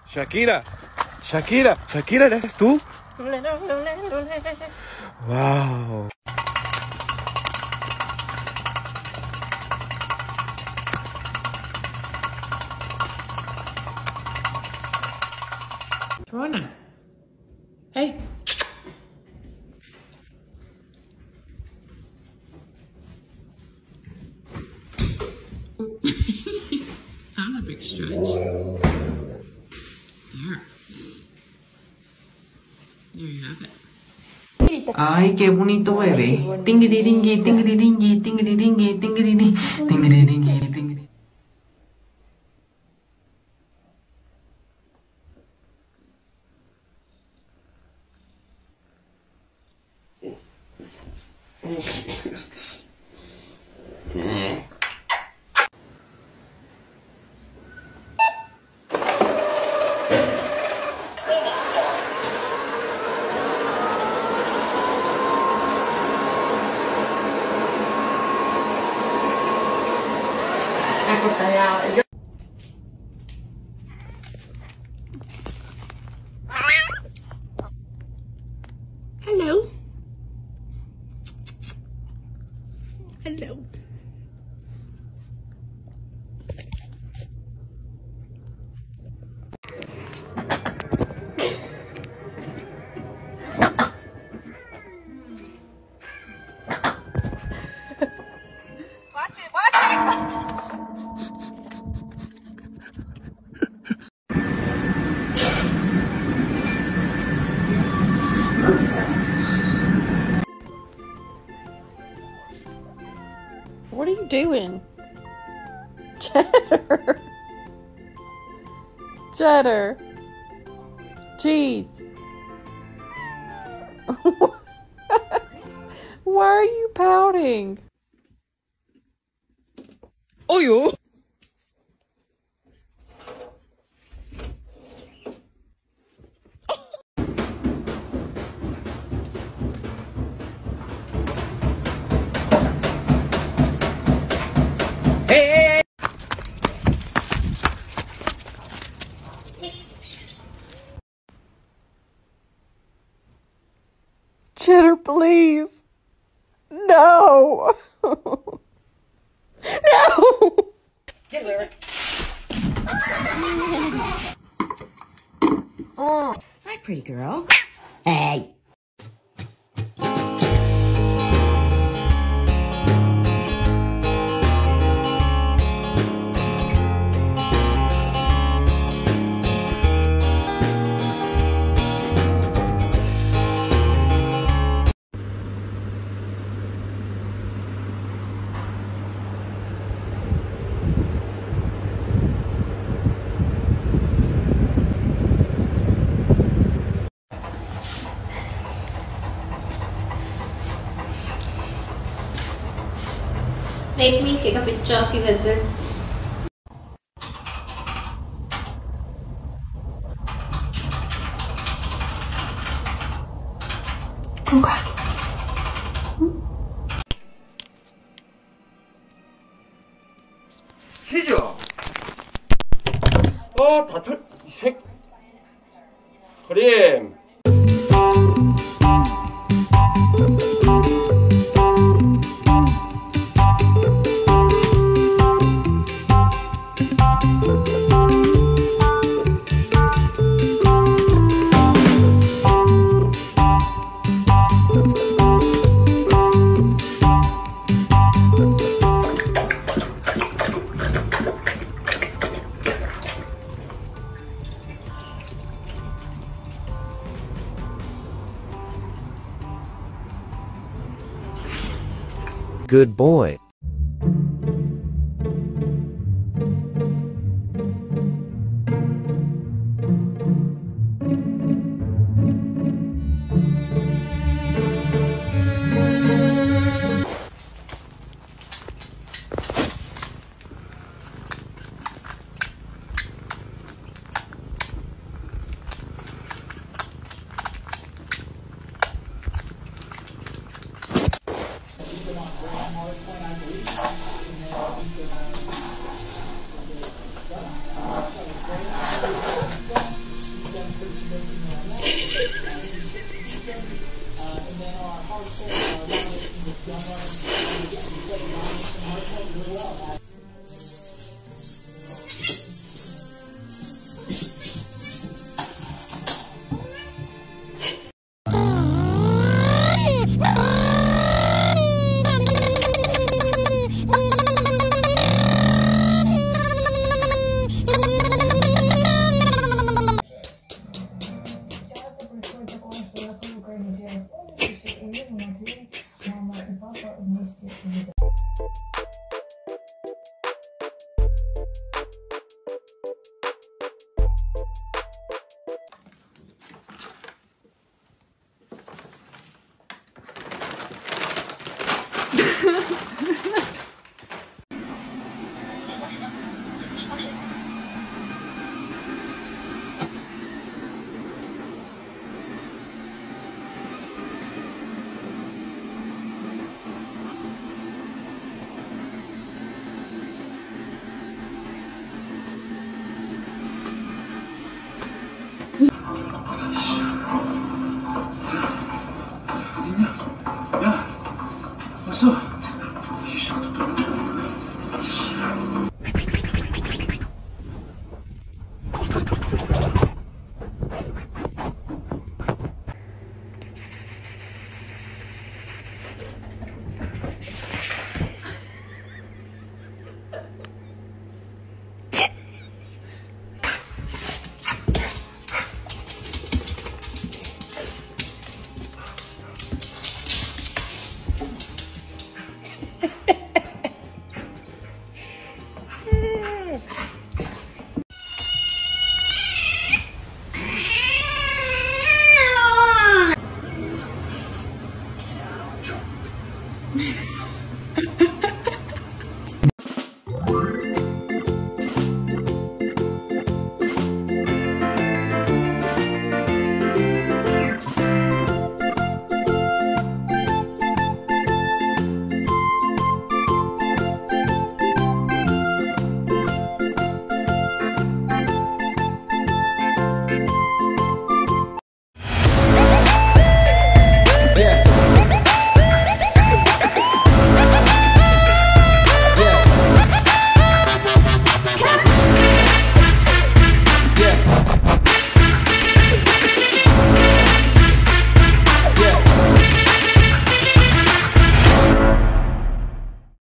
Shakira, Shakira, Shakira, ¿eres tú? Wow. Joanna. Hey. I'm a big stretch. There. There you have it. Ay, qué bonito bebé. Tingiri dingi, tingiri dingi, tingiri dingi, tingiri dingi, tingiri dingi, tingiri. Hello. Hello. Watch it, watch it, watch it. What are you doing? Cheddar. Cheddar. Jeez. Why are you pouting? Oh, yo. Hey. Cheddar, please. No. No. Get Lyric. Oh, hi, pretty girl. Hey. Let me take a picture of you as well. 치즈. 다 털. 이 색. 크림. Good boy.